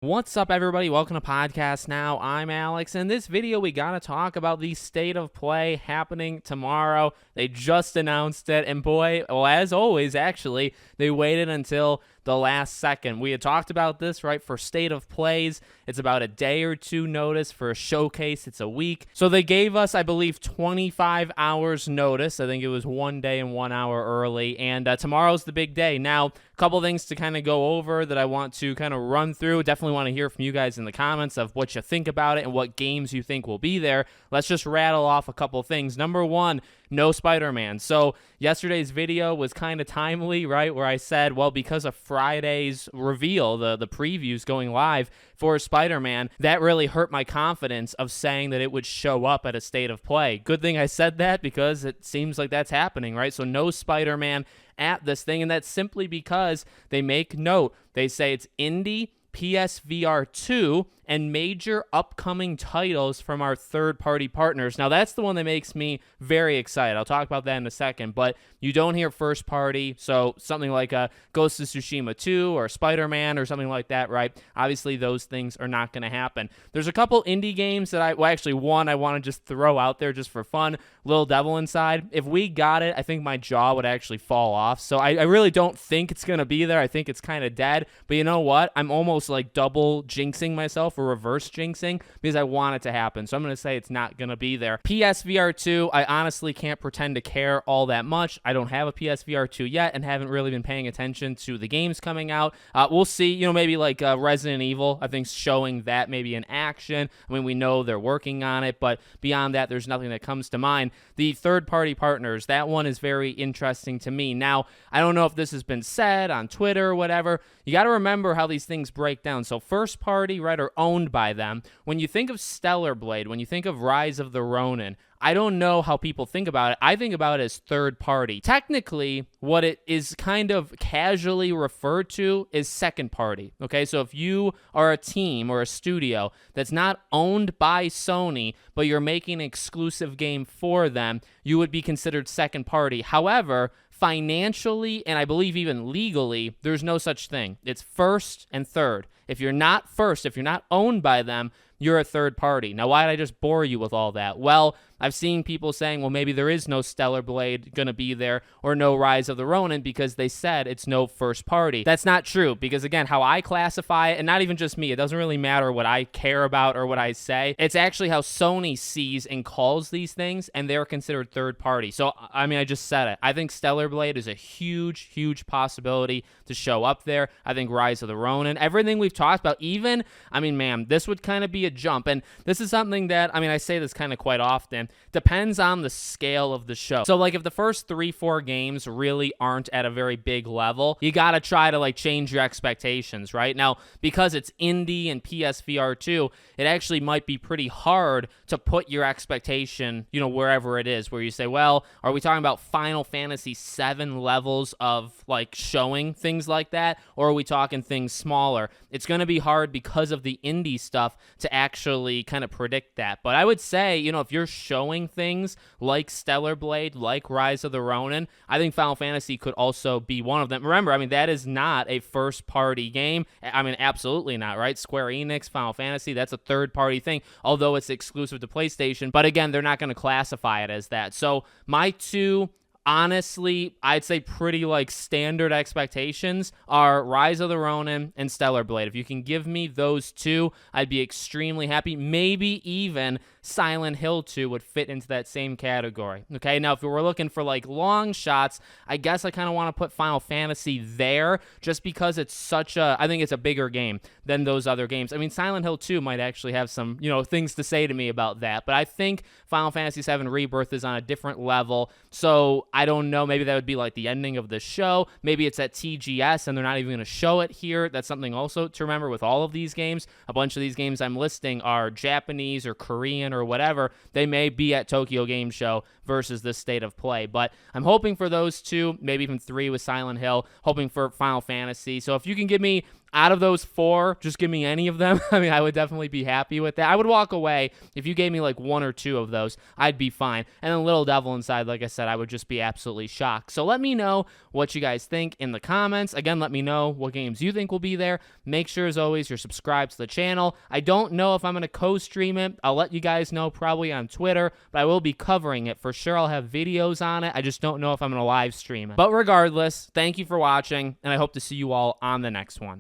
What's up, everybody? Welcome to Podcast Now. I'm Alex. In this video, we got to talk about the state of play happening tomorrow. They just announced it, and boy, well, as always, actually, they waited until the last second. We had talked about this, right, for state of plays. It's about a day or two notice. For a showcase, it's a week. So they gave us, I believe, 25 hours notice. I think it was 1 day and 1 hour early, and tomorrow's the big day. Now, a couple things to kind of go over that I want to kind of run through. Definitely want to hear from you guys in the comments of what you think about it and what games you think will be there. Let's just rattle off a couple things. Number one, no Spider-Man. So yesterday's video was kind of timely, right? Where I said, well, because of Friday's reveal, the previews going live for Spider-Man, that really hurt my confidence of saying that it would show up at a state of play. Good thing I said that because it seems like that's happening, right? So no Spider-Man at this thing, and that's simply because they make note. They say it's indie, PSVR 2, and major upcoming titles from our third-party partners. Now, that's the one that makes me very excited. I'll talk about that in a second, but you don't hear first-party, so something like Ghost of Tsushima 2 or Spider-Man or something like that, right? Obviously, those things are not going to happen. There's a couple indie games that one I want to just throw out there just for fun. Little Devil Inside. If we got it, I think my jaw would actually fall off, so I really don't think it's going to be there. I think it's kind of dead, but you know what? I'm almost like double jinxing myself or reverse jinxing because I want it to happen. So I'm going to say it's not going to be there. PSVR 2, I honestly can't pretend to care all that much. I don't have a PSVR 2 yet and haven't really been paying attention to the games coming out. We'll see, maybe like Resident Evil, I think showing that maybe in action. I mean, we know they're working on it, but beyond that, there's nothing that comes to mind. The third-party partners, that one is very interesting to me. Now, I don't know if this has been said on Twitter or whatever. You got to remember how these things break down. So first party, right, are owned by them. When you think of Stellar Blade, when you think of Rise of the Ronin, I don't know how people think about it. I think about it as third party. Technically, what it is kind of casually referred to is second party. Okay, so if you are a team or a studio that's not owned by Sony, but you're making an exclusive game for them, you would be considered second party. However, financially, and I believe even legally, there's no such thing. It's first and third. If you're not first, if you're not owned by them, you're a third party. Now, why did I just bore you with all that? Well, I've seen people saying, well, maybe there is no Stellar Blade going to be there or no Rise of the Ronin because they said it's no first party. That's not true because, again, how I classify it, and not even just me, it doesn't really matter what I care about or what I say. It's actually how Sony sees and calls these things, and they're considered third party. So, I mean, I just said it. I think Stellar Blade is a huge, huge possibility to show up there. I think Rise of the Ronin, everything we've talked about, even, I mean, man, this would kind of be a jump. And this is something that, I mean, I say this kind of quite often, depends on the scale of the show. So like if the first 3-4 games really aren't at a very big level, you got to try to like change your expectations, right? Now, because it's indie and PSVR 2, it actually might be pretty hard to put your expectation, wherever it is, where you say, well, are we talking about Final Fantasy 7 levels of like showing things like that? Or are we talking things smaller? It's going to be hard because of the indie stuff to actually kind of predict that. But I would say, if you're showing things like Stellar Blade, like Rise of the Ronin, I think Final Fantasy could also be one of them. Remember, I mean, that is not a first-party game. I mean, absolutely not, right? Square Enix, Final Fantasy, that's a third-party thing, although it's exclusive to PlayStation. But again, they're not going to classify it as that. So my two, honestly, I'd say pretty like standard expectations are Rise of the Ronin and Stellar Blade. If you can give me those two, I'd be extremely happy. Maybe even Silent Hill 2 would fit into that same category. Okay, now if we were looking for like long shots, I guess I kind of want to put Final Fantasy there just because it's I think it's a bigger game than those other games. I mean, Silent Hill 2 might actually have some, things to say to me about that, but I think Final Fantasy 7 Rebirth is on a different level, so I don't know, maybe that would be like the ending of the show. Maybe it's at TGS and they're not even going to show it here. That's something also to remember with all of these games. A bunch of these games I'm listing are Japanese or Korean or whatever. They may be at Tokyo Game Show versus this state of play, but I'm hoping for those two, maybe even 3 with Silent Hill, hoping for Final Fantasy. So if you can give me out of those 4, just give me any of them. I mean, I would definitely be happy with that. I would walk away if you gave me like 1 or 2 of those. I'd be fine. And then Little Devil Inside, like I said, I would just be absolutely shocked. So let me know what you guys think in the comments. Again, let me know what games you think will be there. Make sure, as always, you're subscribed to the channel. I don't know if I'm going to co-stream it. I'll let you guys know probably on Twitter, but I will be covering it for sure. I'll have videos on it. I just don't know if I'm going to live stream it. But regardless, thank you for watching, and I hope to see you all on the next one.